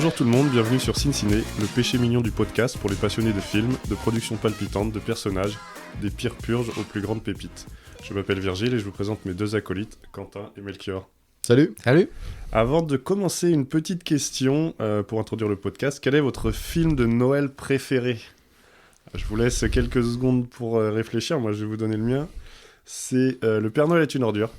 Bonjour tout le monde, bienvenue sur Ciné, le péché mignon du podcast pour les passionnés de films, de productions palpitantes, de personnages, des pires purges aux plus grandes pépites. Je m'appelle Virgile et je vous présente mes deux acolytes, Quentin et Melchior. Salut. Avant de commencer, une petite question pour introduire le podcast. Quel est votre film de Noël préféré ? Je vous laisse quelques secondes pour réfléchir, moi je vais vous donner le mien. C'est Le Père Noël est une ordure.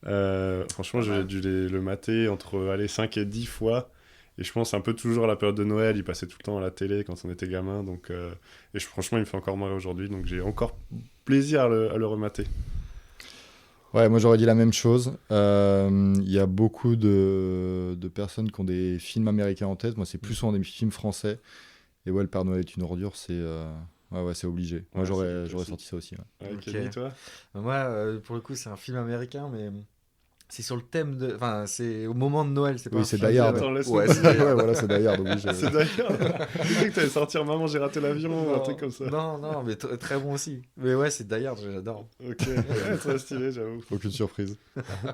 Franchement, j'ai dû le mater entre 5 et 10 fois. Et je pense un peu toujours à la période de Noël, il passait tout le temps à la télé quand on était gamin. Donc, franchement, il me fait encore marrer aujourd'hui. Donc j'ai encore plaisir à le remater. Ouais, moi j'aurais dit la même chose. Il y a beaucoup de personnes qui ont des films américains en tête. Moi, c'est plus souvent des films français. Et ouais, Le Père Noël est une ordure, c'est obligé. Moi, j'aurais sorti ça aussi. Ouais. Ouais, Kenny, toi ? Moi, pour le coup, c'est un film américain, mais c'est sur le thème de... Enfin, c'est au moment de Noël, c'est pas Oui, un c'est film. Die Hard. Attends, laisse-moi Ouais, c'est Die Hard, obligé. C'est d'ailleurs. J'ai cru que t'allais sortir Maman, j'ai raté l'avion ou un truc comme ça. Non, mais très bon aussi. Mais ouais, c'est Die Hard, j'adore. Ok, ouais, très stylé, j'avoue. Aucune surprise.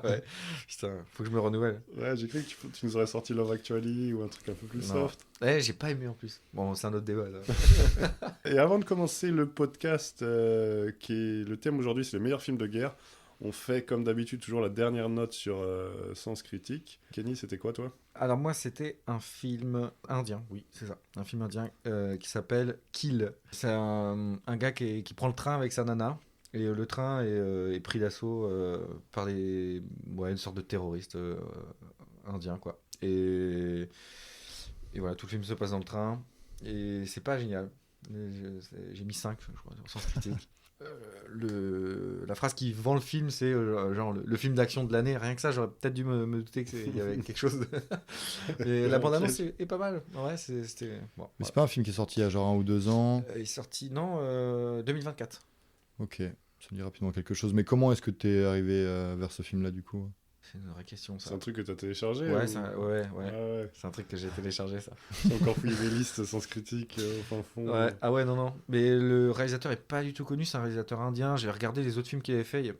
Ouais. Putain, faut que je me renouvelle. Ouais, j'ai cru que tu nous aurais sorti Love Actually ou un truc un peu plus Non. soft. Ouais, j'ai pas aimé en plus. Bon, c'est un autre débat, là. Et avant de commencer le podcast, qui est le thème aujourd'hui, c'est les meilleurs films de guerre, on fait comme d'habitude toujours la dernière note sur Sens Critique. Kenny, c'était quoi toi ? Alors moi, c'était un film indien, oui, c'est ça. Un film indien qui s'appelle Kill. C'est un gars qui prend le train avec sa nana. Et le train est pris d'assaut par une sorte de terroristes indiens, quoi. Et voilà, tout le film se passe dans le train. Et c'est pas génial. J'ai mis 5, je crois, Sens Critique. La phrase qui vend le film, c'est genre le film d'action de l'année. Rien que ça, j'aurais peut-être dû me douter qu'il y avait quelque chose Et la bande-annonce est pas mal. Ouais, c'était... Bon, Mais c'est pas un film qui est sorti il y a genre 1 ou 2 ans. il est sorti, 2024. Ok, ça me dit rapidement quelque chose. Mais comment est-ce que t'es arrivé vers ce film-là, du coup ? C'est une vraie question, ça. C'est un truc que t'as téléchargé ? Ouais, ou... ouais. Ouais. C'est un truc que j'ai téléchargé, ça. J'ai encore fouillé des listes Sens Critique au fin fond. Ouais. Ah ouais, non. Mais le réalisateur est pas du tout connu, c'est un réalisateur indien. J'ai regardé les autres films qu'il avait fait.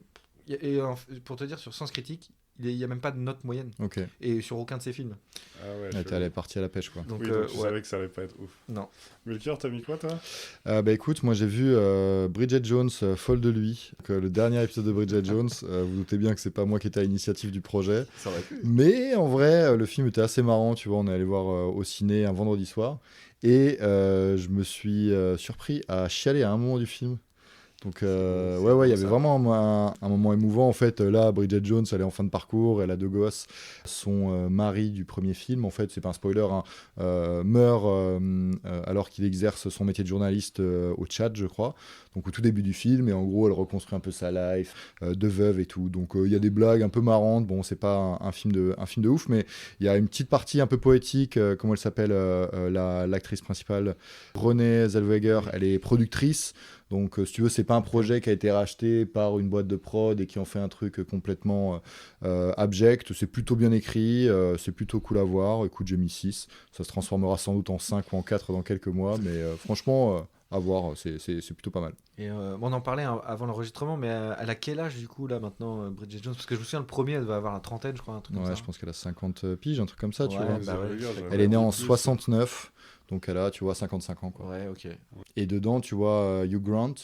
Pour te dire, sur Sens Critique, il y a même pas de note moyenne. Ok. Et sur aucun de ses films. Ah ouais, T'es allé partir à la pêche, quoi. Donc, oui, donc tu savais que ça allait pas être ouf. Non. Melchior, t'as mis quoi toi ? Bah écoute, moi j'ai vu Bridget Jones, folle de lui. Donc, le dernier épisode de Bridget Jones. Vous doutez bien que c'est pas moi qui étais à l'initiative du projet. Ça aurait pu. Mais en vrai, le film était assez marrant, tu vois. On est allé voir au ciné un vendredi soir. Et je me suis surpris à chialer à un moment du film. Donc, il y avait vraiment un moment émouvant. En fait, là, Bridget Jones, elle est en fin de parcours, elle a 2 gosses. Son mari du premier film, en fait, c'est pas un spoiler, meurt alors qu'il exerce son métier de journaliste au Tchad, je crois. Donc, au tout début du film, et en gros, elle reconstruit un peu sa life de veuve et tout. Donc, il y a des blagues un peu marrantes. Bon, c'est pas un film de ouf, mais il y a une petite partie un peu poétique. Comment elle s'appelle, l'actrice principale, Renée Zellweger, elle est productrice. Donc, si tu veux, c'est pas un projet qui a été racheté par une boîte de prod et qui en fait un truc complètement abject. C'est plutôt bien écrit, c'est plutôt cool à voir. Écoute, j'ai mis 6. Ça se transformera sans doute en 5 ou en 4 dans quelques mois. Mais franchement, à voir, c'est plutôt pas mal. Et on en parlait avant l'enregistrement, mais elle a quel âge du coup là maintenant, Bridget Jones ? Parce que je me souviens, le premier, elle va avoir la trentaine, je crois, un truc comme ça. Ouais, je pense qu'elle a 50 piges, un truc comme ça, tu vois. Bah ouais. Elle est née en 69, donc elle a, tu vois, 55 ans, quoi. Ouais, ok. Et dedans, tu vois, Hugh Grant,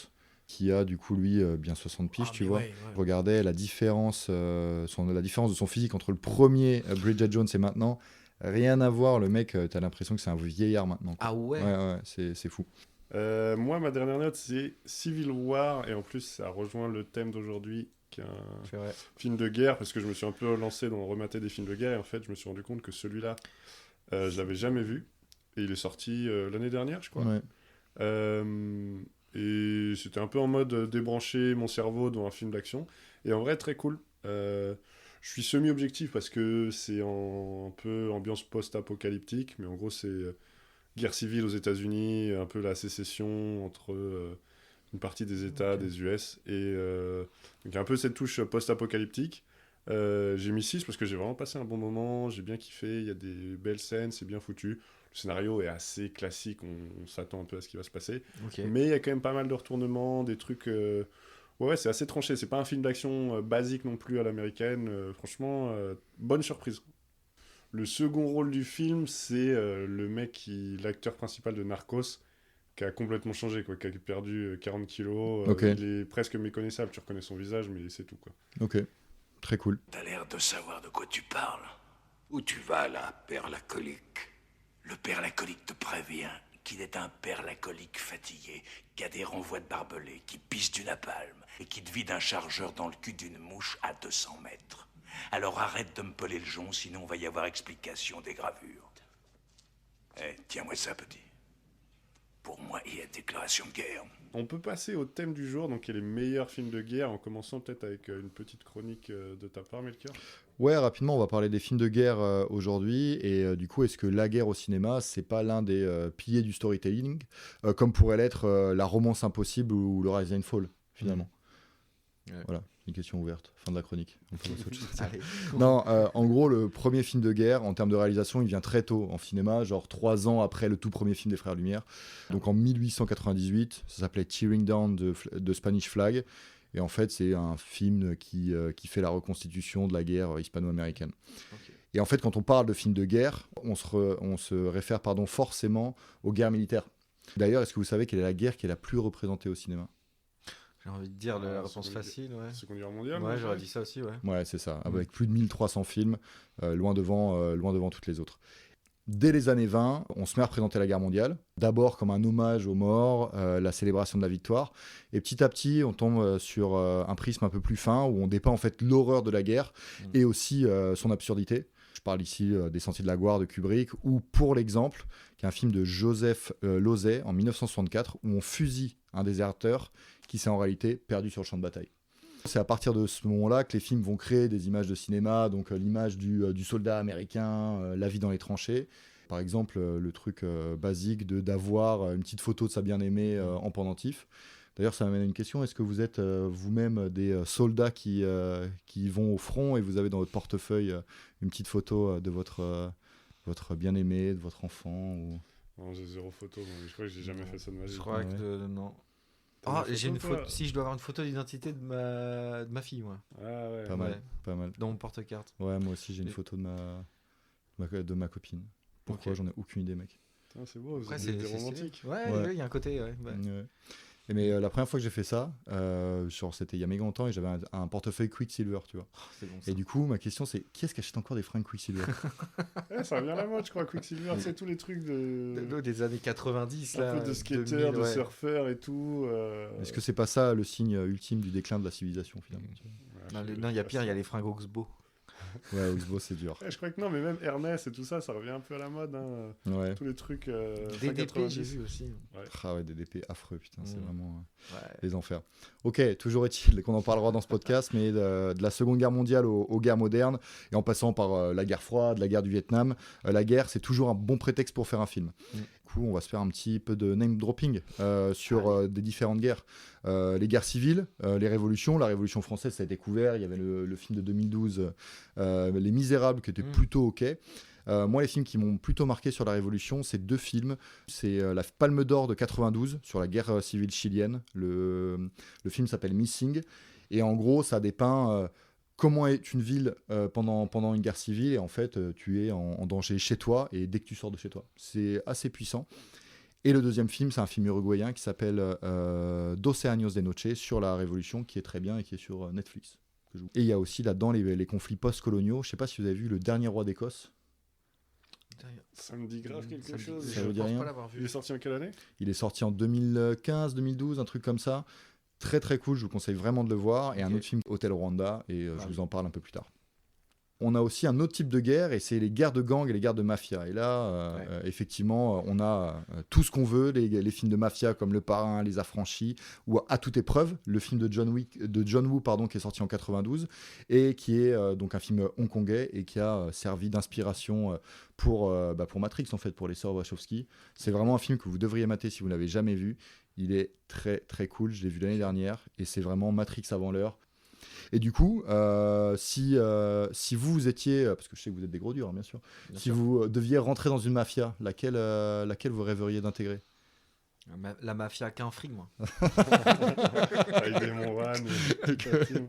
qui a du coup, lui, bien 60 piges, tu vois. Ouais. Je regardais la différence de son physique entre le premier Bridget Jones et maintenant. Rien à voir, le mec, t'as l'impression que c'est un vieillard maintenant. Ah ouais. Ouais, c'est fou. Moi, ma dernière note, c'est Civil War, et en plus, ça rejoint le thème d'aujourd'hui, qui est C'est vrai. film de guerre, parce que je me suis un peu lancé dans remater des films de guerre, et en fait, je me suis rendu compte que celui-là, je l'avais jamais vu, et il est sorti l'année dernière, je crois. Ouais. Et c'était un peu en mode débrancher mon cerveau dans un film d'action, et en vrai, très cool. Je suis semi-objectif, parce que c'est un peu ambiance post-apocalyptique, mais en gros, c'est... guerre civile aux États-Unis, un peu la sécession entre une partie des États, des US, et donc un peu cette touche post-apocalyptique. J'ai mis 6 parce que j'ai vraiment passé un bon moment, j'ai bien kiffé, il y a des belles scènes, c'est bien foutu. Le scénario est assez classique, on s'attend un peu à ce qui va se passer. Okay. Mais il y a quand même pas mal de retournements, des trucs... Ouais, c'est assez tranché, c'est pas un film d'action basique non plus à l'américaine. Franchement, bonne surprise. Le second rôle du film, c'est l'acteur principal de Narcos, qui a complètement changé, quoi, qui a perdu 40 kilos. Ok. Il est presque méconnaissable, tu reconnais son visage, mais c'est tout, quoi. Ok, très cool. T'as l'air de savoir de quoi tu parles. Où tu vas là, père lacolique? Le père lacolique te prévient qu'il est un père lacolique fatigué, qui a des renvois de barbelés, qui pisse du napalm et qui te vide un chargeur dans le cul d'une mouche à 200 mètres. Alors arrête de me peler le jonc, sinon va y avoir explication des gravures. Eh, tiens-moi ça, petit. Pour moi, il y a déclaration de guerre. On peut passer au thème du jour, donc qui est les meilleurs films de guerre, en commençant peut-être avec une petite chronique de ta part, Melchior. Ouais, rapidement, on va parler des films de guerre aujourd'hui. Et du coup, est-ce que la guerre au cinéma, c'est pas l'un des piliers du storytelling, comme pourrait l'être la romance impossible ou le Rise and Fall, finalement. Ouais. Voilà, une question ouverte. Fin de la chronique. On peut switcher. Allez. Non, en gros, le premier film de guerre, en termes de réalisation, il vient très tôt en cinéma, genre 3 ans après le tout premier film des Frères Lumière. Donc en 1898, ça s'appelait Tearing Down de Spanish Flag. Et en fait, c'est un film qui fait la reconstitution de la guerre hispano-américaine. Ok. Et en fait, quand on parle de films de guerre, on se réfère forcément aux guerres militaires. D'ailleurs, est-ce que vous savez quelle est la guerre qui est la plus représentée au cinéma ? J'ai envie de dire la réponse Seconde- facile, ouais. Seconde Guerre mondiale. Ouais, moi, j'aurais je dit ça aussi, ouais. Ouais, c'est ça, avec plus de 1300 films, loin devant toutes les autres. Dès les années 20, on se met à représenter la guerre mondiale, d'abord comme un hommage aux morts, la célébration de la victoire, et petit à petit, on tombe sur un prisme un peu plus fin, où on dépeint en fait l'horreur de la guerre, et aussi son absurdité. Je parle ici des Sentiers de la Gloire de Kubrick, ou pour l'exemple, qui est un film de Joseph Losey en 1964, où on fusille un déserteur qui s'est en réalité perdu sur le champ de bataille. C'est à partir de ce moment-là que les films vont créer des images de cinéma, donc l'image du soldat américain, la vie dans les tranchées. Par exemple, le truc basique d'avoir une petite photo de sa bien-aimée en pendentif. D'ailleurs, ça m'amène à une question. Est-ce que vous êtes vous-même des soldats qui vont au front et vous avez dans votre portefeuille une petite photo de votre bien-aimé, de votre enfant ou... Non, j'ai zéro photo, mais je crois que j'ai jamais fait ça de ma vie. Je crois Ouais. que non. T'as Ah, une j'ai une photo, photo. toi Si, je dois avoir une photo d'identité de ma fille, moi, Ah ouais. Pas mal, Ouais. pas mal. dans mon porte-carte. Ouais, moi aussi, j'ai une Et- photo de ma copine. Pourquoi ? Ok. J'en ai aucune idée, mec. Putain, c'est beau, vous Après, êtes c'est des stylé. romantiques. Ouais, Ouais. il y a un côté, ouais. Ouais. Mais la première fois que j'ai fait ça, c'était il y a méga longtemps et j'avais un portefeuille Quicksilver, tu vois. Oh, c'est bon, ça. Et du coup, ma question c'est qui est-ce qui achète encore des fringues Quicksilver ? Ça revient à la mode, je crois, Quicksilver, c'est tous les trucs Des années 90, un là. peu de skateurs, 2000, de ouais. surfeurs et tout. Est-ce que c'est pas ça le signe ultime du déclin de la civilisation finalement ? Non, il y a pire, il y a les fringues Oxbow. Ouais, Oxbow c'est dur. Je crois que non, mais même Ernest et tout ça, ça revient un peu à la mode. Hein. Ouais. Tous les trucs. fin DDP, 90. j'ai vu aussi. Ah ouais, des DP affreux, putain, c'est vraiment Ouais. les enfers. Ok, toujours est-il qu'on en parlera dans ce podcast, mais de la Seconde Guerre mondiale aux guerres modernes, et en passant par la guerre froide, la guerre du Vietnam, la guerre c'est toujours un bon prétexte pour faire un film. Du coup, on va se faire un petit peu de name dropping sur des différentes guerres. Les guerres civiles, les révolutions. La Révolution française, ça a été couvert. Il y avait le film de 2012, Les Misérables, qui était plutôt ok. Moi, les films qui m'ont plutôt marqué sur la Révolution, c'est 2 films. C'est la Palme d'Or de 92 sur la guerre civile chilienne. Le film s'appelle Missing. Et en gros, ça dépeint comment est une ville pendant une guerre civile. Et en fait, tu es en danger chez toi et dès que tu sors de chez toi. C'est assez puissant. Et le deuxième film, c'est un film uruguayen qui s'appelle Doce Años de Noche sur la Révolution, qui est très bien et qui est sur Netflix. Et il y a aussi là-dedans les conflits post-coloniaux. Je ne sais pas si vous avez vu Le Dernier Roi d'Écosse. Ça me dit grave quelque Ça me dit- chose. Ça je vous dit pense rien pas l'avoir Il est vu. sorti en quelle année? Il est sorti en 2015, 2012, un truc comme ça. Très très cool, je vous conseille vraiment de le voir. Et un Ok. autre film, Hôtel Rwanda, et je Ah vous oui. en parle un peu plus tard. On a aussi un autre type de guerre, et c'est les guerres de gang et les guerres de mafia. Et là, effectivement, on a tout ce qu'on veut, les films de mafia comme Le Parrain, Les Affranchis, ou À toute épreuve, le film de John Woo, qui est sorti en 92, et qui est donc un film hongkongais, et qui a servi d'inspiration pour Matrix, en fait, pour les sœurs Wachowski. C'est vraiment un film que vous devriez mater si vous ne l'avez jamais vu. Il est très très cool, je l'ai vu l'année dernière, et c'est vraiment Matrix avant l'heure. Et du coup, si vous étiez, parce que je sais que vous êtes des gros durs, hein, bien sûr, Bien si sûr. vous deviez rentrer dans une mafia, laquelle vous rêveriez d'intégrer ? La mafia qu'un fric, moi. Avec des Monvan et ta team.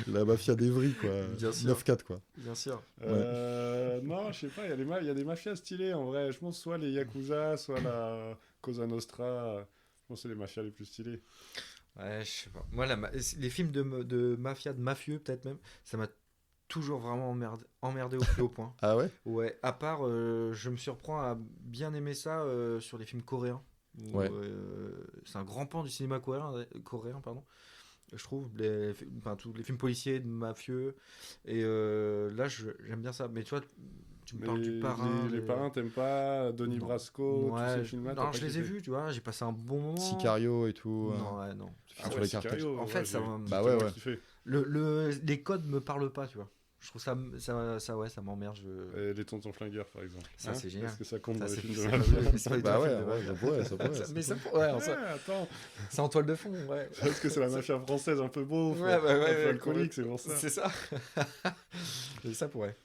La mafia d'Evry, quoi. Bien sûr. 9-4, quoi. Bien sûr. Non, je sais pas, il y a des mafias stylées en vrai. Je pense soit les Yakuza, soit la Cosa Nostra. Je pense que c'est les mafias les plus stylées. Ouais, je sais pas. Moi, les films de mafia, de mafieux, peut-être même, ça m'a toujours vraiment emmerdé au plus haut point. Ah ouais? Ouais, à part, je me surprends à bien aimer ça sur les films coréens. Où, Ouais. C'est un grand pan du cinéma coréen, pardon. Je trouve tous les films policiers, de mafieux. Et là, j'aime bien ça. Mais tu vois, tu me parles du Parrain. Les Parrains, t'aimes pas Donnie Non. Brasco, tous Ouais, ces films-là? non, je les ai vus, tu vois. J'ai passé un bon moment. Sicario et tout. Non, ouais, non. Ah Sur ouais, les cartels. Sicario, En fait, ouais, ça j'ai m'a- Bah ouais, tellement ouais. kiffé. Les codes me parlent pas, tu vois. Je trouve ça m'emmerde. Et les Tontons Flingueurs, par exemple. Ça, c'est génial. Est-ce que ça compte Ça, dans les c'est- films de c'est mafia? fabuleux, mais c'est pas du tout Bah un ouais, film de ouais, mafia. ça pourrait. Mais ça pourrait, Ouais, attends, c'est en toile de fond, ouais. parce que c'est la mafia française un peu beauf, Ouais, un ouais, peu ouais, alcoolique, c'est pour ça. C'est ça. Et ça pourrait.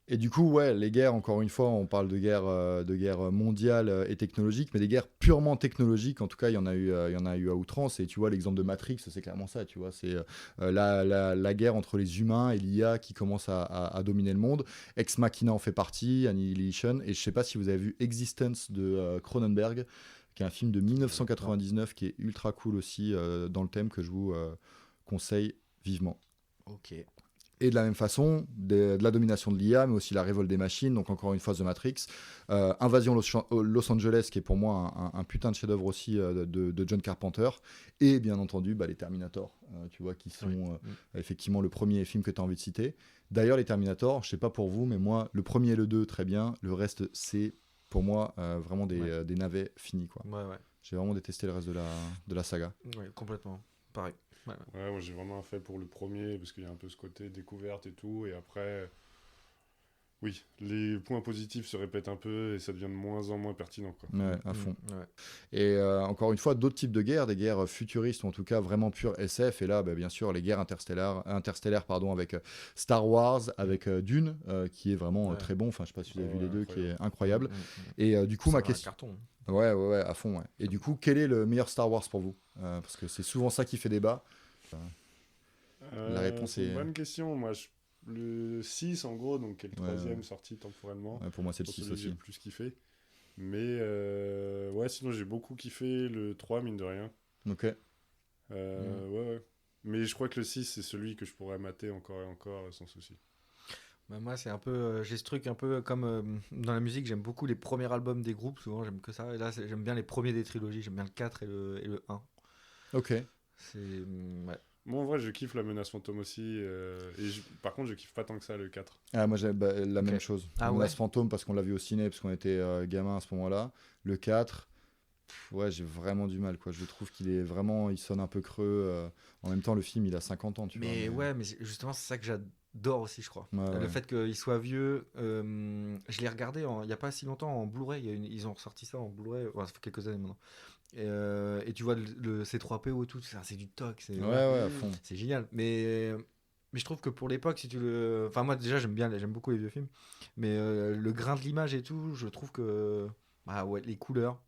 Et du coup, ouais, les guerres, encore une fois, on parle de guerre mondiale et technologique, mais des guerres purement technologiques, en tout cas, il y en a eu à outrance. Et tu vois, l'exemple de Matrix, c'est clairement ça, tu vois. C'est la guerre entre les humains et l'IA qui commence à dominer le monde. Ex Machina en fait partie, Annihilation. Et je sais pas si vous avez vu Existence de Cronenberg, qui est un film de 1999 qui est ultra cool aussi dans le thème que je vous conseille vivement. Ok. Et de la même façon, de la domination de l'IA, mais aussi la révolte des machines, donc encore une fois The Matrix. Invasion Los Angeles, qui est pour moi un putain de chef-d'œuvre aussi de John Carpenter. Et bien entendu, les Terminator, tu vois, qui sont effectivement le premier film que tu as envie de citer. D'ailleurs, les Terminator, je sais pas pour vous, mais moi, le premier et le 2, très bien. Le reste, c'est pour moi vraiment des navets finis, quoi. Ouais. J'ai vraiment détesté le reste de la saga. Ouais, complètement. Pareil. Ouais, moi j'ai vraiment un fait pour le premier, parce qu'il y a un peu ce côté découverte et tout, et après, oui, les points positifs se répètent un peu, et ça devient de moins en moins pertinent, quoi. Ouais, à fond. Ouais. Et encore une fois, d'autres types de guerres, des guerres futuristes, ou en tout cas vraiment pure SF. Et là, bien sûr, les guerres interstellaires avec Star Wars, avec Dune, qui est vraiment très bon. Enfin, je sais pas si vous avez vu les deux, qui est incroyable. Et du coup, ma question. Carton. Ouais, à fond. Ouais. Et du coup, quel est le meilleur Star Wars pour vous? Parce que c'est souvent ça qui fait débat. La réponse c'est est. une bonne question. Moi, le 6, en gros, donc, qui est le Ouais, troisième ouais. sorti temporellement. Ouais, pour moi, c'est le Pour 6 celui que j'ai aussi. le plus kiffé. Mais, ouais, sinon, j'ai beaucoup kiffé le 3, mine de rien. Ok. Ouais. Mais je crois que le 6, c'est celui que je pourrais mater encore et encore, sans souci. Moi, c'est un peu. J'ai ce truc un peu comme dans la musique, j'aime beaucoup les premiers albums des groupes, souvent, j'aime que ça. Et là, j'aime bien les premiers des trilogies, j'aime bien le 4 et le 1. Ok. C'est. Ouais. Moi, en vrai, je kiffe la menace fantôme aussi. Par contre, je kiffe pas tant que ça le 4. Ah, moi, j'ai la même chose. Ah Menace ouais. Fantôme, parce qu'on l'a vu au ciné, parce qu'on était gamin à ce moment-là. Le 4, ouais, j'ai vraiment du mal, quoi. Je trouve il sonne un peu creux. En même temps, le film, il a 50 ans, tu vois. Mais ouais, mais justement, c'est ça que j'adore aussi, je crois. Ouais, Le ouais. fait qu'il soit vieux, je l'ai regardé il n'y a pas si longtemps en Blu-ray. Ils ont ressorti ça en Blu-ray, ça fait quelques années maintenant. Et tu vois le C3PO et tout, c'est du toc. Ouais, à fond. C'est génial. Mais je trouve que pour l'époque, si tu le. Enfin, moi déjà, j'aime beaucoup les vieux films. Mais le grain de l'image et tout, je trouve que. Ouais, les couleurs.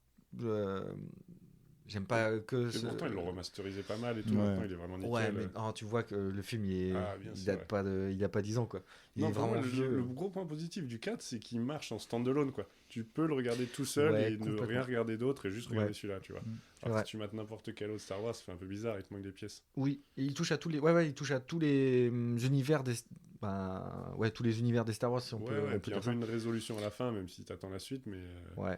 J'aime pas que. Et pourtant, ils l'ont remasterisé pas mal et tout. Ouais. Maintenant, il est vraiment nickel. Ouais, mais tu vois que le film, il Bien sûr, date pas il a pas 10 ans, quoi. Il Non, est vraiment vraiment, vieux. le gros point positif du 4, c'est qu'il marche en standalone, quoi. Tu peux le regarder tout seul Ouais, et ne complètement. rien regarder d'autre et juste regarder Ouais. celui-là, tu vois. C'est Alors, vrai. si tu mates n'importe quel autre Star Wars, ça fait un peu bizarre, il te manque des pièces. Oui, et il touche à tous les. Ouais, il touche à tous les univers des. Tous les univers des Star Wars, si on peut. Ouais, On et peut puis un dire peu ça. une résolution à la fin, même si t'attends la suite, mais Ouais.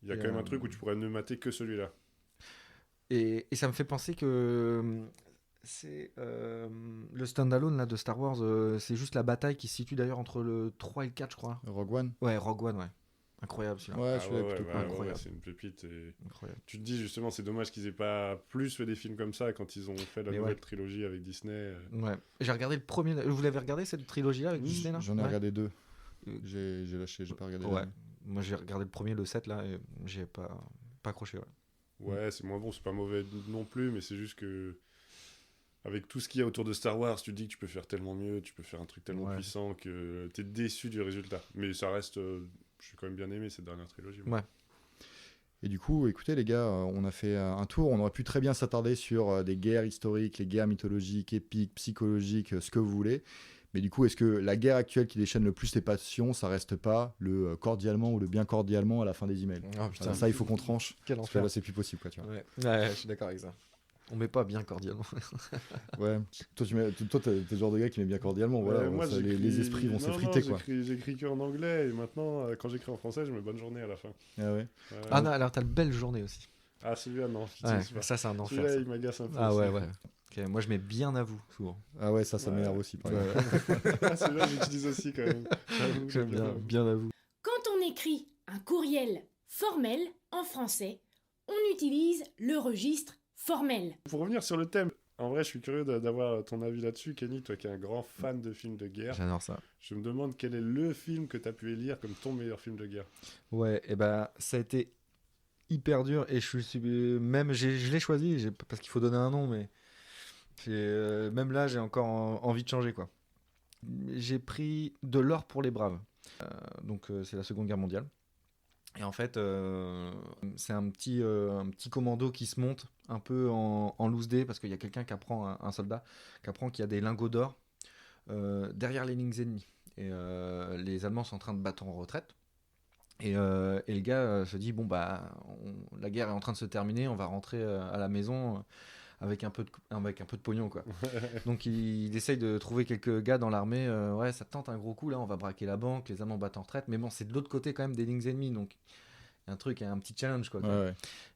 il y a Et, quand même un truc où tu pourrais ne mater que celui-là. Et ça me fait penser que c'est le standalone là, de Star Wars, c'est juste la bataille qui se situe d'ailleurs entre le 3 et le 4, je crois. Rogue One. Ouais, Rogue One, ouais. Incroyable celui-là. Ouais, Ah celui-là est plutôt cool. incroyable. c'est une pépite. Et... Incroyable. Tu te dis justement, c'est dommage qu'ils aient pas plus fait des films comme ça quand ils ont fait la Mais nouvelle ouais. trilogie avec Disney. Ouais. J'ai regardé le premier. Vous l'avez regardé cette trilogie-là avec Disney là? J'en ai Ouais. regardé 2. Euh, J'ai lâché, j'ai pas regardé. Ouais. le- Moi j'ai regardé le premier, le 7 là, et j'ai pas accroché. Ouais. Ouais, c'est moins bon, c'est pas mauvais non plus, mais c'est juste que. Avec tout ce qu'il y a autour de Star Wars, tu te dis que tu peux faire tellement mieux, tu peux faire un truc tellement Ouais. puissant que t'es déçu du résultat. Mais ça reste. J'ai quand même bien aimé cette dernière trilogie. moi. Ouais. Et du coup, écoutez les gars, on a fait un tour. On aurait pu très bien s'attarder sur des guerres historiques, les guerres mythologiques, épiques, psychologiques, ce que vous voulez. Mais du coup, est-ce que la guerre actuelle qui déchaîne le plus les passions, ça reste pas le cordialement ou le bien cordialement à la fin des emails? Ah putain, Voilà, ça, il faut qu'on tranche. quel Parce que enfer. là, c'est plus possible, quoi, tu vois. Ouais. Ouais, je suis d'accord avec ça. On met pas bien cordialement. Ouais. Toi, t'es le genre de gars qui met bien cordialement. Voilà, Ouais, moi, ça, les j'écris- esprits vont non, s'effriter, non, quoi. j'écris que en anglais, et maintenant, quand j'écris en français, je mets bonne journée à la fin. Ah ouais. Ah non, alors t'as le belle journée aussi. Ah, celui-là, non. Ouais, c'est pas- ça c'est un enfer. Celui-là, Ça. il m'agace un peu. Ah aussi. ouais, ouais. Ok, moi je mets bien à vous souvent. Ah ouais, ça Ouais. m'énerve aussi. Par Ouais, exemple. Ah, celui-là, j'utilise aussi quand même. J'aime bien à vous. Quand on écrit un courriel formel en français, on utilise le registre formel. Pour revenir sur le thème, en vrai, je suis curieux d'avoir ton avis là-dessus, Kenny, toi qui es un grand fan de films de guerre. J'adore ça. Je me demande quel est le film que tu as pu élire comme ton meilleur film de guerre. Ouais, et ben ça a été hyper dur et je l'ai choisi parce qu'il faut donner un nom, mais même là j'ai encore envie de changer quoi. J'ai pris De l'or pour les braves. Donc c'est la Seconde Guerre mondiale. Et en fait, c'est un petit commando qui se monte un peu en loose day parce qu'il y a quelqu'un qui apprend, un soldat, qui apprend qu'il y a des lingots d'or derrière les lignes ennemies. Et les Allemands sont en train de battre en retraite. Et le gars se dit, bon, bah, la guerre est en train de se terminer, on va rentrer à la maison avec un peu de pognon, quoi. Donc il essaye de trouver quelques gars dans l'armée. Ouais, ça tente un gros coup, là, on va braquer la banque, les Allemands battent en retraite. Mais bon, c'est de l'autre côté quand même des lignes ennemies, donc il y a un petit challenge, quoi. Ouais.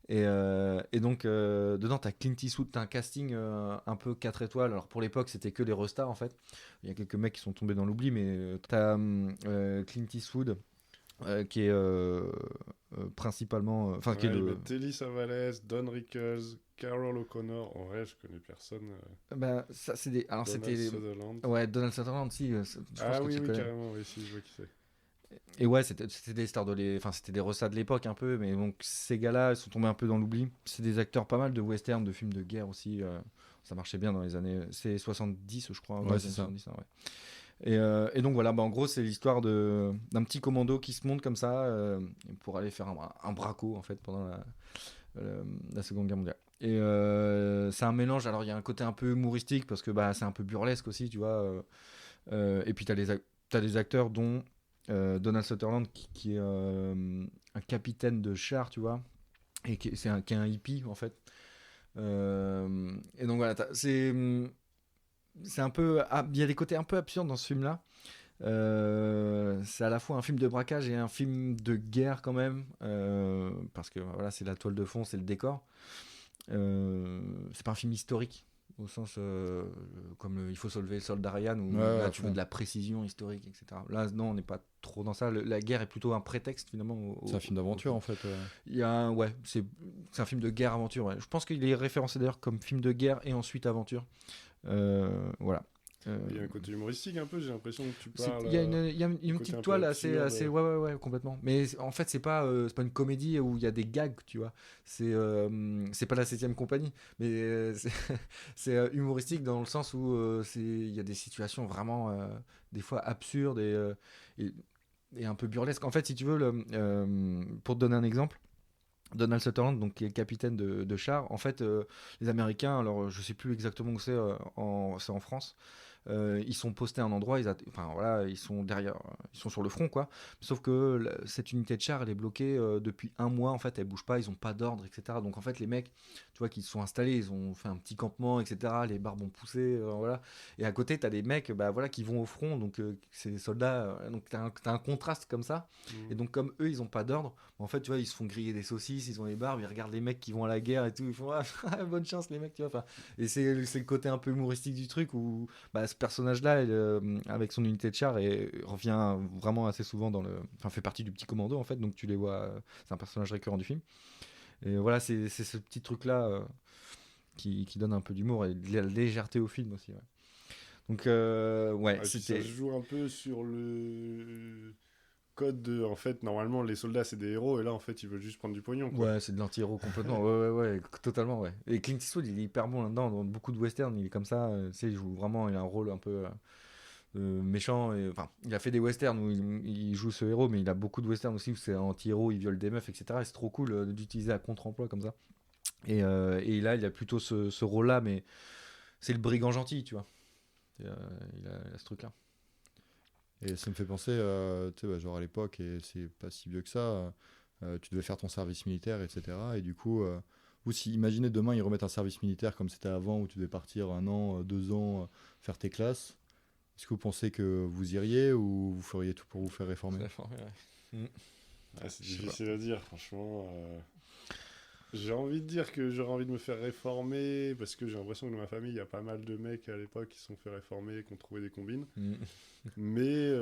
Et donc, dedans, t'as Clint Eastwood, t'as un casting un peu 4 étoiles. Alors, pour l'époque, c'était que les restarts, en fait. Il y a quelques mecs qui sont tombés dans l'oubli, mais t'as Clint Eastwood, qui est principalement... Enfin, qui est le... Telly Savalas, Don Rickles, Carol O'Connor. En vrai, je connais personne. Bah, ça, c'est des... Alors, Donald c'était... Sutherland. Ouais, Donald Sutherland, si. Je pense Ah que oui, tu oui, connais. carrément, oui, si, je vois qui c'est. Et ouais, c'était des stars enfin, c'était des restats de l'époque un peu, mais donc ces gars-là, ils sont tombés un peu dans l'oubli. C'est des acteurs pas mal de western, de films de guerre aussi. Ça marchait bien dans les années... C'est 70, je crois. Ouais, c'est ça. 70, hein, ouais. Et donc voilà, bah, en gros, c'est l'histoire d'un petit commando qui se monte comme ça pour aller faire un braco, en fait, pendant la Seconde Guerre mondiale. Et c'est un mélange, alors il y a un côté un peu humoristique, parce que bah, c'est un peu burlesque aussi, tu vois. Et puis t'as des acteurs dont Donald Sutherland, qui est un capitaine de char, tu vois, et qui est un hippie, en fait. Et donc voilà, c'est un peu... Il y a des côtés un peu absurdes dans ce film-là. C'est à la fois un film de braquage et un film de guerre quand même, parce que voilà, c'est la toile de fond, c'est le décor. C'est pas un film historique au sens comme Il faut sauver le soldat Ryan, où là tu veux de la précision historique, etc. Là non, on n'est pas trop dans ça. La guerre est plutôt un prétexte finalement. C'est un film d'aventure en fait. Il y a c'est un film de guerre aventure. Ouais. Je pense qu'il est référencé d'ailleurs comme film de guerre et ensuite aventure. Voilà. Il y a un côté humoristique un peu, j'ai l'impression que tu parles. Il y a une côté un petite peu toile absurde. assez ouais, complètement. Mais en fait, c'est pas une comédie où il y a des gags, tu vois. C'est pas la 7ème compagnie, mais c'est humoristique dans le sens où il y a des situations vraiment des fois absurdes et un peu burlesques. En fait, si tu veux, pour te donner un exemple, Donald Sutherland, donc, qui est le capitaine de char, en fait, les Américains, alors je sais plus exactement où c'est, c'est en France. Ils sont postés à un endroit, ils sont derrière, ils sont sur le front, quoi. Sauf que cette unité de char, elle est bloquée depuis 1 mois, en fait, elle bouge pas, ils ont pas d'ordre, etc. Donc en fait, les mecs, tu vois, qui se sont installés, ils ont fait un petit campement, etc. Les barbes ont poussé, voilà. Et à côté, t'as des mecs, bah voilà, qui vont au front, donc c'est des soldats, donc t'as un contraste comme ça. Et donc comme eux, ils ont pas d'ordre, en fait, tu vois, ils se font griller des saucisses, ils ont les barbes, ils regardent les mecs qui vont à la guerre et tout, ils font bonne chance les mecs, tu vois. Enfin, et c'est le côté un peu humoristique du truc où bah, ce personnage-là, avec son unité de char, revient vraiment assez souvent fait partie du petit commando en fait, donc tu les vois, c'est un personnage récurrent du film. Et voilà, c'est ce petit truc-là qui donne un peu d'humour et de la légèreté au film aussi. Ouais. Donc Ça se joue un peu sur le code de, en fait, normalement les soldats c'est des héros et là en fait ils veulent juste prendre du pognon, quoi. Ouais, c'est de l'anti-héros complètement. ouais, totalement, ouais. Et Clint Eastwood, il est hyper bon là-dedans. Dans beaucoup de westerns, il est comme ça. Tu sais, il joue vraiment, il a un rôle un peu méchant. Enfin, il a fait des westerns où il joue ce héros, mais il a beaucoup de westerns aussi où c'est un anti-héros, il viole des meufs, etc. Et c'est trop cool d'utiliser à contre-emploi comme ça. Et là, il a plutôt ce rôle-là, mais c'est le brigand gentil, tu vois. Il a ce truc-là. Et ça me fait penser, tu sais, bah, genre à l'époque, et c'est pas si vieux que ça, tu devais faire ton service militaire, etc. Et du coup, vous, si imaginez demain, ils remettent un service militaire comme c'était avant, où tu devais partir 1 an, 2 ans, faire tes classes. Est-ce que vous pensez que vous iriez ou vous feriez tout pour vous faire réformer? C'est difficile à dire, franchement. J'ai envie de dire que j'aurais envie de me faire réformer parce que j'ai l'impression que dans ma famille, il y a pas mal de mecs à l'époque qui se sont fait réformer, qui ont trouvé des combines. Mais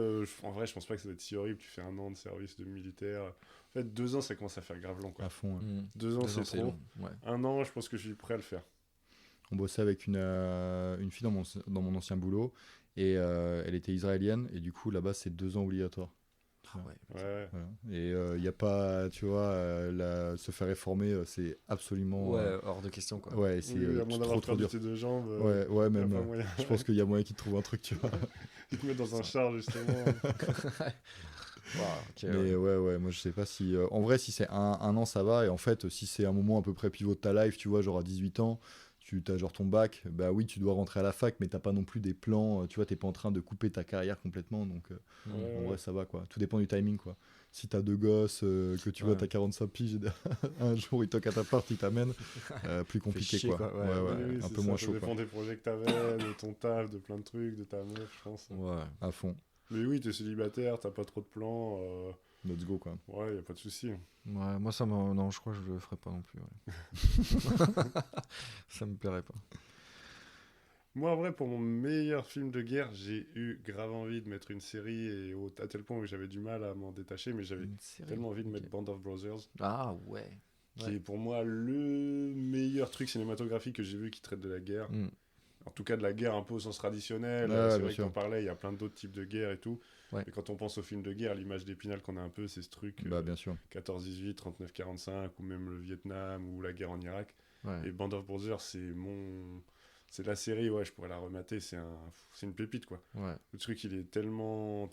en vrai, je pense pas que ça va être si horrible. Tu fais 1 an de service de militaire. En fait, 2 ans, ça commence à faire grave long, quoi. À fond. Ouais. 2 ans, c'est trop. long, ouais. 1 an, je pense que je suis prêt à le faire. On bossait avec une fille dans mon ancien boulot et elle était israélienne et du coup là-bas c'est 2 ans obligatoires. Ah ouais. Ouais. Voilà. Et il n'y a pas, tu vois, se faire réformer, c'est absolument. Ouais, hors de question, quoi. Ouais, c'est Oui, à moins d'avoir trop dur. perdu tes 2 jambes. Ouais, y a même. pas moyen. Je pense qu'il y a moyen qu'ils te trouvent un truc, tu vois. Ils te mettent dans un char, justement. Mais ouais, moi je sais pas si. En vrai, si c'est un an, ça va. Et en fait, si c'est un moment à peu près pivot de ta life, tu vois, genre à 18 ans, tu as genre ton bac, bah oui, tu dois rentrer à la fac, mais t'as pas non plus des plans, tu vois, t'es pas en train de couper ta carrière complètement. Donc en vrai, ça va, quoi. Tout dépend du timing, quoi. Si t'as 2 gosses, que tu vois, t'as 45 piges, un jour ils toquent à ta porte, ils t'amènent, plus compliqué, chier, quoi. quoi. Oui, un c'est peu ça, moins ça chaud, dépend quoi. des projets que t'avais, de ton taf, de plein de trucs, de ta meuf, je pense. Ouais. À fond. Mais oui, t'es célibataire, t'as pas trop de plans. Let's go, quoi. Ouais, y a pas de souci. Ouais, moi, non, je crois que je le ferais pas non plus. Ouais. Ça me plairait pas. Moi, en vrai, pour mon meilleur film de guerre, j'ai eu grave envie de mettre une série, et à tel point où j'avais du mal à m'en détacher, mais j'avais Une série. tellement envie de Ok. mettre Band of Brothers, Ah ouais. qui Ouais. est pour moi le meilleur truc cinématographique que j'ai vu qui traite de la guerre. Mm. En tout cas, de la guerre un peu au sens traditionnel. Ouais, C'est bien vrai sûr. qu'on parlait, il y a plein d'autres types de guerres et tout. Ouais. Et quand on pense aux films de guerre, l'image d'Épinal qu'on a un peu, c'est ce truc Bah, bien sûr. 14-18, 39-45, ou même le Vietnam, ou la guerre en Irak. Ouais. Et Band of Brothers, c'est la série, ouais, je pourrais la remater, c'est une pépite, quoi. Ouais. Le truc, c'est tellement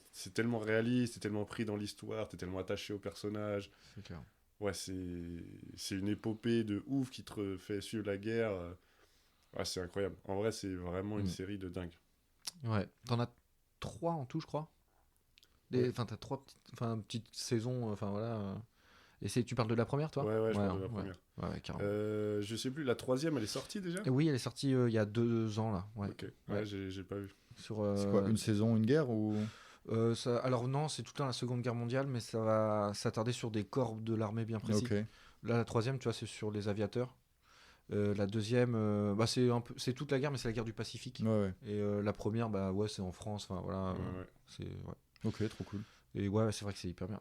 réaliste, t'es tellement pris dans l'histoire, t'es tellement attaché au personnage. C'est clair. Ouais, c'est une épopée de ouf qui te fait suivre la guerre. Ouais, c'est incroyable. En vrai, c'est vraiment une série de dingue. Ouais. T'en as 3 en tout, je crois. Ouais. Enfin, t'as 3 petites saisons. Enfin, voilà. Et tu parles de la première, toi? Ouais, je parle de la ouais. première. Ouais, carrément. Je sais plus, la 3e, elle est sortie déjà? Et oui, elle est sortie il y a 2 ans, là. Ouais. Ok, Ouais. j'ai pas vu. Sur, C'est quoi, une saison, une guerre ou... alors non, c'est tout le temps la Seconde Guerre mondiale, mais ça va s'attarder sur des corps de l'armée bien précis. Ok. Là, la 3e, tu vois, c'est sur les aviateurs. La 2e, bah, c'est toute la guerre, mais c'est la guerre du Pacifique. Ouais. Et la première, bah ouais, c'est en France. Enfin voilà, Ouais. ouais. Ok, trop cool. Et ouais, c'est vrai que c'est hyper bien.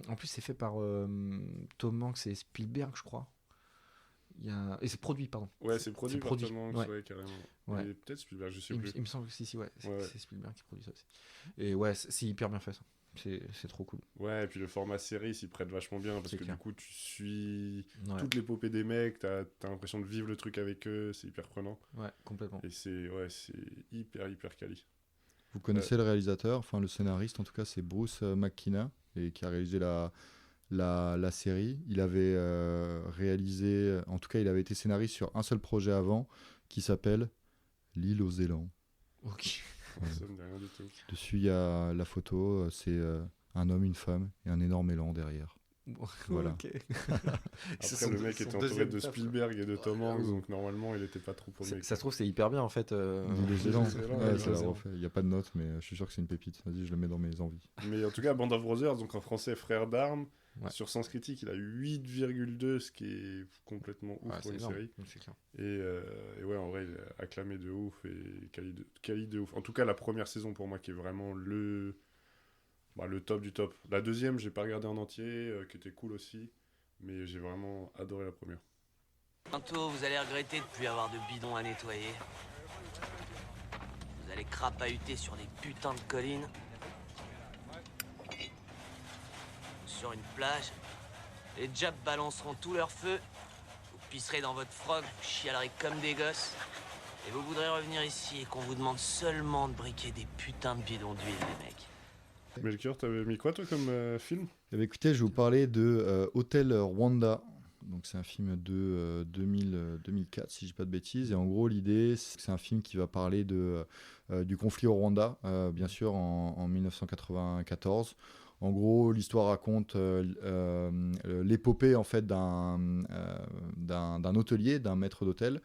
En plus, c'est fait par Tom Hanks et Spielberg, je crois. Et c'est produit, pardon. Ouais, c'est produit par Tom Hanks, ouais. ouais, carrément. Ouais. Et peut-être Spielberg, je sais Il plus. me semble que si, ouais. Ouais. C'est Spielberg qui produit ça aussi. Et ouais, c'est hyper bien fait, ça. C'est trop cool. Ouais, et puis le format série s'y prête vachement bien parce C'est que clair. du coup, tu suis Ouais, toute l'épopée des mecs, t'as l'impression de vivre le truc avec eux, c'est hyper prenant. ouais, complètement. Et c'est hyper quali. Vous connaissez le réalisateur, enfin le scénariste en tout cas, c'est Bruce McKenna, et qui a réalisé la série. Il avait réalisé, en tout cas il avait été scénariste sur un seul projet avant, qui s'appelle L'île aux élans. Ok. Ouais. Ça me dit rien du tout. Dessus il y a la photo, c'est un homme, une femme, et un énorme élan derrière. Voilà. Ok. Après, le mec était entouré de Spielberg et de Tom Hanks, donc normalement, il était pas trop paumé. Ça se trouve, c'est hyper bien en fait. L'île aux élans. aux élans, Ouais, l'île ça aux l'a élans. refait. Il n'y a pas de note, mais je suis sûr que c'est une pépite. Vas-y, je le mets dans mes envies. Mais en tout cas, Band of Brothers, donc en français, Frères d'armes, Ouais. sur Sens Critique, il a 8,2, ce qui est complètement ouf Ouais, pour c'est une énorme. série. C'est clair. Et ouais, en vrai, il est acclamé de ouf et quali de ouf. En tout cas, la première saison pour moi qui est vraiment le top du top. La deuxième, j'ai pas regardé en entier, qui était cool aussi, mais j'ai vraiment adoré la première. Bientôt, vous allez regretter de plus avoir de bidons à nettoyer. Vous allez crapahuter sur des putains de collines. Sur une plage. Les Japs balanceront tout leur feu. Vous pisserez dans votre froc, vous chialerez comme des gosses. Et vous voudrez revenir ici et qu'on vous demande seulement de briquer des putains de bidons d'huile, les mecs. Melchior, t'avais mis quoi toi comme film? Eh bien, écoutez, je vais vous parler de Hôtel Rwanda. Donc, c'est un film de 2004, si je dis pas de bêtises. Et en gros, l'idée, c'est que c'est un film qui va parler du conflit au Rwanda, bien sûr, en 1994. En gros, l'histoire raconte l'épopée en fait d'un hôtelier, d'un maître d'hôtel,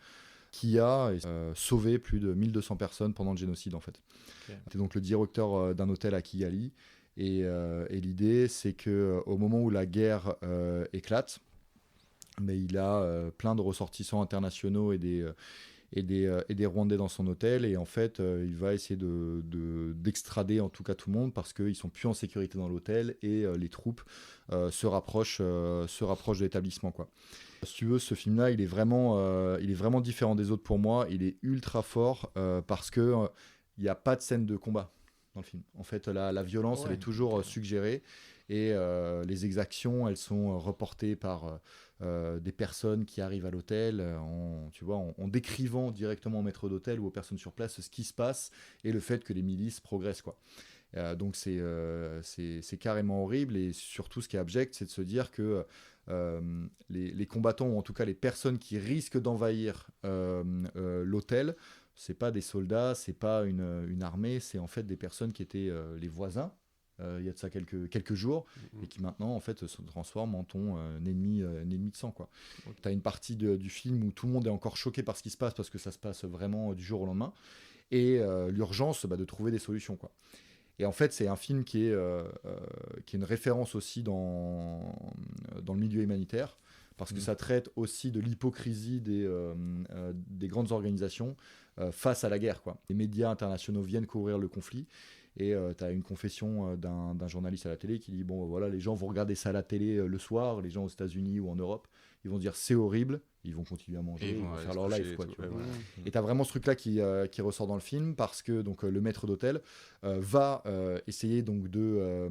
qui a sauvé plus de 1200 personnes pendant le génocide en fait. Ok. C'est donc le directeur d'un hôtel à Kigali. Et l'idée, c'est qu'au moment où la guerre éclate, mais il a plein de ressortissants internationaux et des Rwandais dans son hôtel. Et en fait, il va essayer d'extrader en tout cas tout le monde parce qu'ils sont plus en sécurité dans l'hôtel et les troupes se rapprochent de l'établissement, quoi. Si tu veux, ce film-là, il est vraiment différent des autres pour moi. Il est ultra fort parce que il n'y a pas de scène de combat dans le film. En fait, la violence, elle est toujours suggérée. Et les exactions, elles sont reportées par des personnes qui arrivent à l'hôtel en décrivant directement au maître d'hôtel ou aux personnes sur place ce qui se passe et le fait que les milices progressent, quoi. Donc c'est carrément horrible. Et surtout, ce qui est abject, c'est de se dire que les combattants, ou en tout cas les personnes qui risquent d'envahir l'hôtel, c'est pas des soldats, c'est pas une armée, c'est en fait des personnes qui étaient les voisins il y a de ça quelques jours, et qui maintenant en fait se transforment en ton ennemi de sang, quoi. Tu as une partie du film où tout le monde est encore choqué par ce qui se passe parce que ça se passe vraiment du jour au lendemain, et l'urgence de trouver des solutions, quoi. Et en fait, c'est un film qui est une référence aussi dans le milieu humanitaire, parce que ça traite aussi de l'hypocrisie des grandes organisations face à la guerre, quoi. Les médias internationaux viennent couvrir le conflit, et tu as une confession d'un journaliste à la télé qui dit, bon voilà, les gens vont regarder ça à la télé le soir, les gens aux États-Unis ou en Europe, ils vont dire c'est horrible, ils vont continuer à manger, ils vont faire leur live, quoi, tu vois. Et tu as vraiment ce truc-là qui ressort dans le film, parce que donc, le maître d'hôtel va essayer donc de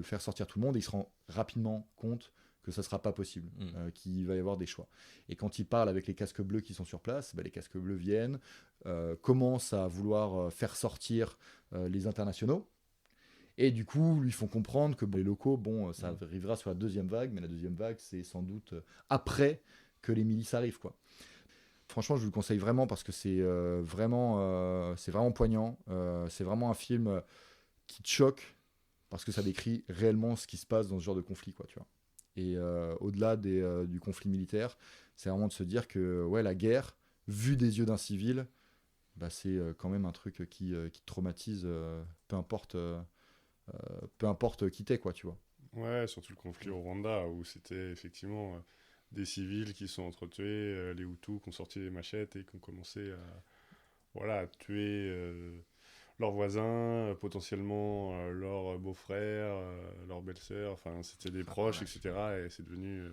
faire sortir tout le monde, et il se rend rapidement compte que ça ne sera pas possible, qu'il va y avoir des choix. Et quand il parle avec les casques bleus qui sont sur place, les casques bleus viennent, commencent à vouloir faire sortir les internationaux, et du coup, lui font comprendre que les locaux, ça arrivera sur la deuxième vague, mais la deuxième vague, c'est sans doute après que les milices arrivent, quoi. Franchement, je vous le conseille vraiment, parce que c'est vraiment poignant. C'est vraiment un film qui te choque, parce que ça décrit réellement ce qui se passe dans ce genre de conflit, quoi, tu vois. Et au-delà du conflit militaire, c'est vraiment de se dire que la guerre, vue des yeux d'un civil, c'est quand même un truc qui te traumatise, peu importe qui t'es, quoi, tu vois. Ouais, surtout le conflit au Rwanda, où c'était effectivement des civils qui sont entretués, les Hutus qui ont sorti des machettes et qui ont commencé à tuer leurs voisins, potentiellement leurs beaux-frères, leurs belles-sœurs, enfin c'était des proches, etc. Et c'est devenu,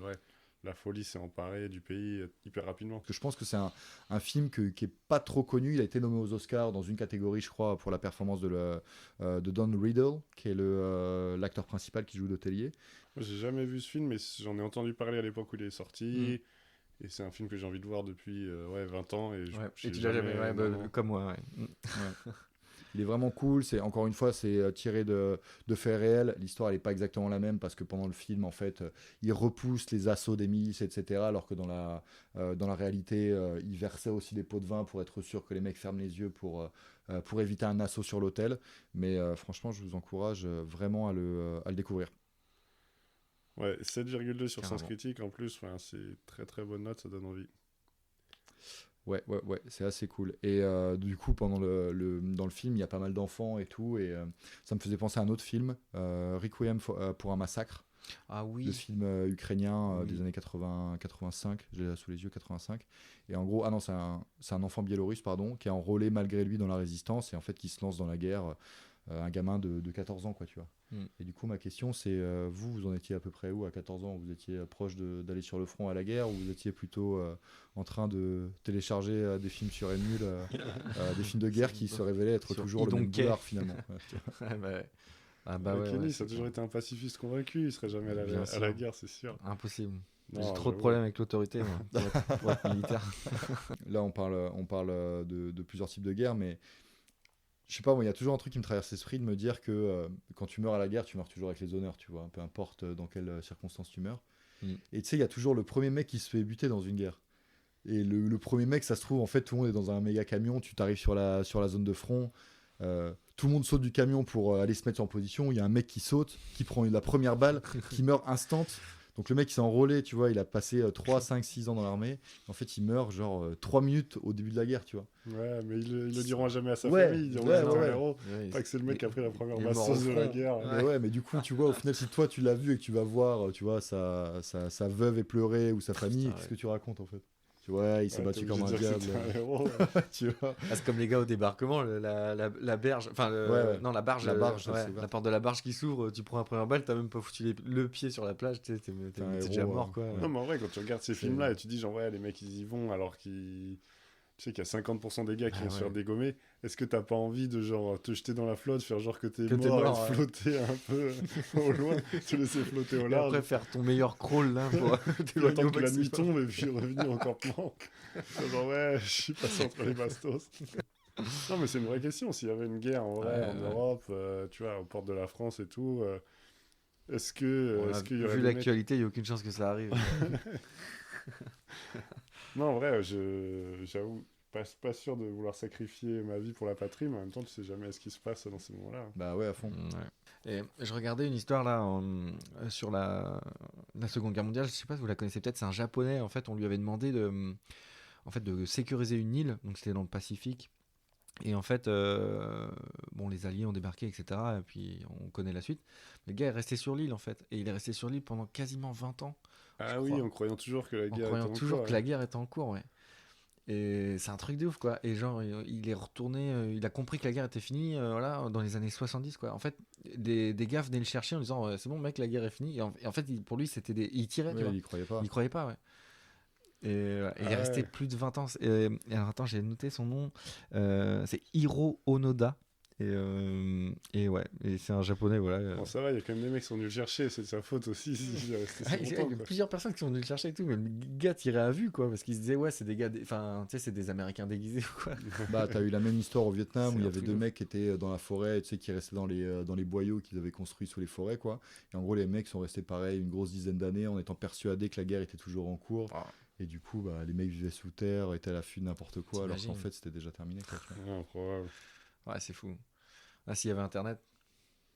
la folie s'est emparée du pays hyper rapidement. Je pense que c'est un film qui est pas trop connu. Il a été nommé aux Oscars dans une catégorie, je crois, pour la performance de Don Riddle, qui est l'acteur principal qui joue l'hôtelier. Moi, j'ai jamais vu ce film, mais j'en ai entendu parler à l'époque où il est sorti. Et c'est un film que j'ai envie de voir depuis 20 ans. Et tu l'as jamais, comme moi. Il est vraiment cool. Encore une fois, c'est tiré de faits réels. L'histoire, elle n'est pas exactement la même, parce que pendant le film, en fait, il repousse les assauts des milices, etc. Alors que dans la réalité, il versait aussi des pots de vin pour être sûr que les mecs ferment les yeux pour éviter un assaut sur l'hôtel. Mais franchement, je vous encourage vraiment à le découvrir. Ouais, 7,2 sur Carrément. Sens Critique en plus, c'est très très bonne note, ça donne envie. Ouais, c'est assez cool. Et du coup, pendant dans le film, il y a pas mal d'enfants et tout, et ça me faisait penser à un autre film, Requiem pour un massacre. Ah oui. Le film ukrainien des années 80-85, j'ai là sous les yeux, 85. Et en gros, c'est un enfant biélorusse, qui est enrôlé malgré lui dans la résistance, et en fait qui se lance dans la guerre, un gamin de 14 ans, quoi, tu vois. Et du coup, ma question, c'est, vous en étiez à peu près où à 14 ans? Vous étiez proche d'aller sur le front à la guerre, ou vous étiez plutôt en train de télécharger des films sur Emule, des films de guerre qui se révélaient être toujours le même boulard, finalement. Kenny, ça a toujours été un pacifiste convaincu, il serait jamais allé à la guerre, c'est sûr. Impossible. J'ai Non, trop de j'avoue. problèmes avec l'autorité, moi, pour être militaire. Là, on parle de plusieurs types de guerres, mais je sais pas, moi, il y a toujours un truc qui me traverse l'esprit de me dire que quand tu meurs à la guerre, tu meurs toujours avec les honneurs, tu vois, peu importe dans quelles circonstances tu meurs. Mm. Et tu sais, il y a toujours le premier mec qui se fait buter dans une guerre. Et le premier mec, ça se trouve, en fait, tout le monde est dans un méga camion, tu t'arrives sur la zone de front, tout le monde saute du camion pour aller se mettre en position, il y a un mec qui saute, qui prend la première balle, qui meurt instant. Donc le mec il s'est enrôlé, tu vois, il a passé 3, 5, 6 ans dans l'armée. En fait, il meurt genre 3 minutes au début de la guerre, tu vois. Ouais, mais ils le diront jamais à sa Ouais, famille. Ils diront ouais, que c'est ouais. un héros. Ouais, Pas que c'est le mec qui a pris la première il est mort bastos au de la front. guerre. Ouais. Mais du coup, tu vois, au final, si toi tu l'as vu et que tu vas voir, tu vois, sa veuve est pleurée ou sa famille, Putain, qu'est-ce ouais. que tu racontes en fait? Tu vois, il s'est Ouais, battu t'es comme un obligé de dire que diable. c'était un héros. Tu vois. Ah, c'est comme les gars au débarquement, la berge, enfin, Ouais. non, la barge, La barge, ouais, c'est ouvert. la porte de la barge qui s'ouvre, tu prends la première balle, t'as même pas foutu le pied sur la plage, tu sais, t'es un déjà héros, mort, quoi. Non, mais en vrai, quand tu regardes ces C'est- films-là et tu dis, genre, ouais, les mecs, ils y vont alors qu'ils. Tu sais qu'il y a 50% des gars qui Ah vont se faire ouais. dégommer. Est-ce que t'as pas envie de, genre, te jeter dans la flotte, faire genre que t'es Que t'es mort, mort, et ouais. flotter un peu au loin, te laisser flotter au Et large, après, faire ton meilleur crawl, là, pour puis t'éloigner au attendre que la nuit maximum. tombe et puis revenir en campement. Genre, ouais, je suis passé entre les bastos. Non, mais c'est une vraie question. S'il y avait une guerre en vrai Ouais, en ouais. Europe, tu vois, aux portes de la France et tout, est-ce On a est-ce qu'il y aurait vu des mecs... l'actualité, il n'y a aucune chance que ça arrive. Non, en vrai, j'avoue, pas sûr de vouloir sacrifier ma vie pour la patrie, mais en même temps, tu sais jamais ce qui se passe dans ces moments-là. Bah ouais, à fond. Ouais. Et je regardais une histoire là sur la Seconde Guerre mondiale, je sais pas si vous la connaissez peut-être, c'est un japonais, en fait on lui avait demandé de sécuriser une île, donc c'était dans le Pacifique, et en fait bon, les alliés ont débarqué, etc., et puis on connaît la suite, mais le gars est resté sur l'île en fait, et il est resté sur l'île pendant quasiment 20 ans, Ah oui, crois. en croyant toujours que la en guerre croyant était en toujours cours, que la guerre était en cours, ouais. Et c'est un truc de ouf, quoi. Et genre, il est retourné, il a compris que la guerre était finie, voilà, dans les années 70, quoi. En fait, des gars venaient le chercher en disant, c'est bon, mec, la guerre est finie. Et en fait, pour lui, c'était des. Il tirait, tu Ouais, vois. il y croyait pas. Il croyait pas, ouais. Et il est Ah resté ouais. plus de 20 ans. Et alors, attends, j'ai noté son nom. C'est Hiro Onoda. Et ouais, et c'est un japonais, voilà. Bon, ça va, il y a quand même des mecs qui sont venus le chercher, c'est de sa faute aussi s'il est resté si Ah, il y longtemps, a quoi. plusieurs personnes qui sont venues le chercher et tout, mais le gars tirait à vue, quoi, parce qu'il se disait, ouais, c'est des gars, enfin, tu sais, c'est des Américains déguisés, quoi. Bah, t'as eu la même histoire au Vietnam C'est où il y un avait truc deux de ouf. mecs qui étaient dans la forêt, tu sais, qui restaient dans les boyaux qu'ils avaient construits sous les forêts, quoi. Et en gros, les mecs sont restés pareil une grosse dizaine d'années en étant persuadés que la guerre était toujours en cours. Ah. Et du coup, bah, les mecs vivaient sous terre, étaient à l'affût de n'importe quoi, alors T'imagines. qu'en fait, c'était déjà terminé, quoi, tu vois. Ouais, improbable. Ouais, c'est fou. Ah, s'il y avait Internet,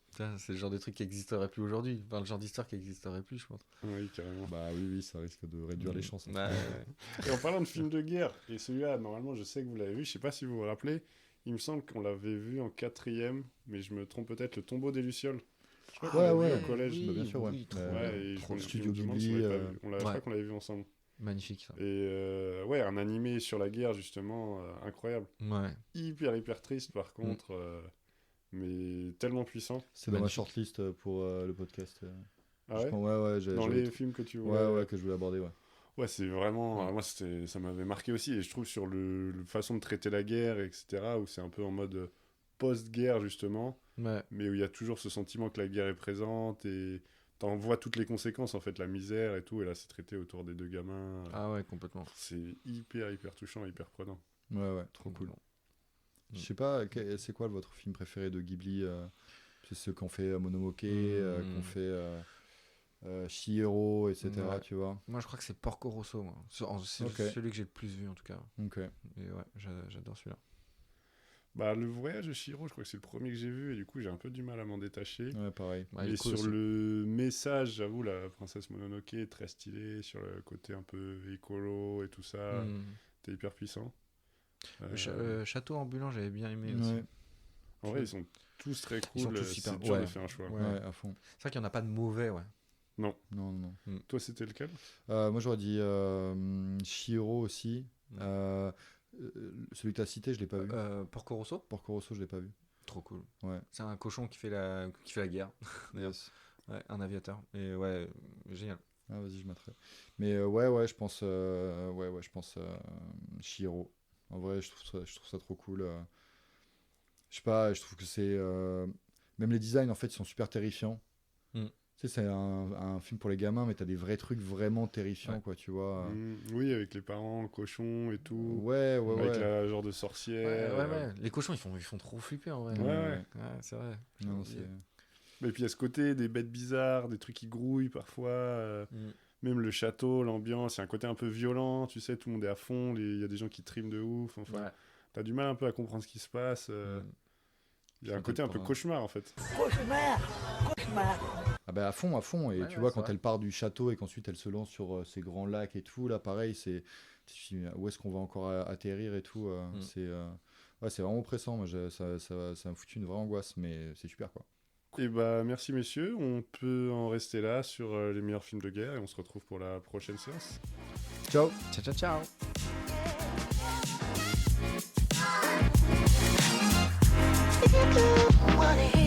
ça, c'est le genre de truc qui n'existerait plus aujourd'hui. Enfin, le genre d'histoire qui n'existerait plus, je pense. Oui, carrément. Bah oui, ça risque de réduire les chances. hein. Ouais, ouais. Et en parlant de films de guerre, et celui-là, normalement, je sais que vous l'avez vu, je sais pas si vous vous rappelez, il me semble qu'on l'avait vu en 4ème, mais je me trompe peut-être, Le Tombeau des Lucioles. Je crois qu'on Ouais, l'avait ouais, vu au collège. bah, bien sûr, ouais. trop Ouais, bien. Ouais, et Trop bien. Studio je me demande Ghibli, si on l'avait pas vu. Je ouais. crois qu'on l'avait vu ensemble. Magnifique, ça. Et ouais, un animé sur la guerre, justement, incroyable. Ouais. Hyper triste, par contre, mais tellement puissant. C'est dans ma Magnifique. shortlist pour le podcast. Ah Je ouais pense- ouais, Dans j'avais les films que tu Ouais, voulais... que je voulais aborder, ouais. Ouais, c'est vraiment... Ouais. moi, ça m'avait marqué aussi. Et je trouve sur le façon de traiter la guerre, etc., où c'est un peu en mode post-guerre, justement, Ouais. mais où il y a toujours ce sentiment que la guerre est présente et t'en vois toutes les conséquences, en fait, la misère et tout. Et là, c'est traité autour des deux gamins. Ah ouais, complètement. C'est hyper touchant, hyper prenant. Ouais, trop cool. Complètement. Je sais pas, c'est quoi votre film préféré de Ghibli C'est ceux qu'on fait Mononoke, qu'on fait Chihiro, etc., Ouais. tu vois. Moi, je crois que c'est Porco Rosso, moi. C'est Ok. celui que j'ai le plus vu, en tout cas. Ok. Et ouais, j'adore celui-là. Bah, le voyage de Chihiro, je crois que c'est le premier que j'ai vu, et du coup, j'ai un peu du mal à m'en détacher. Ouais, pareil. Ouais, il Mais est cool sur aussi. le message, j'avoue, la princesse Mononoke est très stylée, sur le côté un peu écolo et tout ça, Hmm. t'es hyper puissant. Château ambulant, j'avais bien aimé aussi. Ouais, En vrai, ils sont tous très cool, Ils sont tous c'est super- dur de ouais. faire un choix. Ouais. ouais, à fond. C'est vrai qu'il n'y en a pas de mauvais, ouais. Non. Toi, c'était lequel? Moi, j'aurais dit Chihiro aussi. Mm. Celui que tu as cité, je l'ai pas vu. Porco Rosso, Porco Rosso, je l'ai pas vu. trop cool. Ouais. C'est un cochon qui fait la guerre. D'ailleurs, ouais, un aviateur. Et ouais, génial. Ah, vas-y, je mettrai. Mais ouais, je pense, Chihiro. En vrai, je trouve ça trop cool. Je sais pas, je trouve que c'est même les designs en fait, ils sont super terrifiants. Mm. Tu sais, c'est un film pour les gamins, mais t'as des vrais trucs vraiment terrifiants, quoi, tu vois. Oui, avec les parents, le cochon et tout. Ouais. Avec la genre de sorcière. Ouais. Les cochons, ils font trop flipper en vrai. Ouais. C'est vrai. Non, c'est... Et puis il y a ce côté des bêtes bizarres, des trucs qui grouillent parfois. Même le château, l'ambiance, il y a un côté un peu violent, tu sais, tout le monde est à fond, il y a des gens qui triment de ouf. Enfin, t'as du mal un peu à comprendre ce qui se passe. Il y a un côté un peu cauchemar en fait. Ah bah à fond, et tu vois, quand elle part du château et qu'ensuite elle se lance sur ces grands lacs et tout, là pareil, c'est où est-ce qu'on va encore atterrir et tout, c'est vraiment oppressant, moi ça m'a foutu une vraie angoisse, mais c'est super quoi. Et bah merci messieurs, on peut en rester là sur les meilleurs films de guerre et on se retrouve pour la prochaine séance. Ciao. Wanna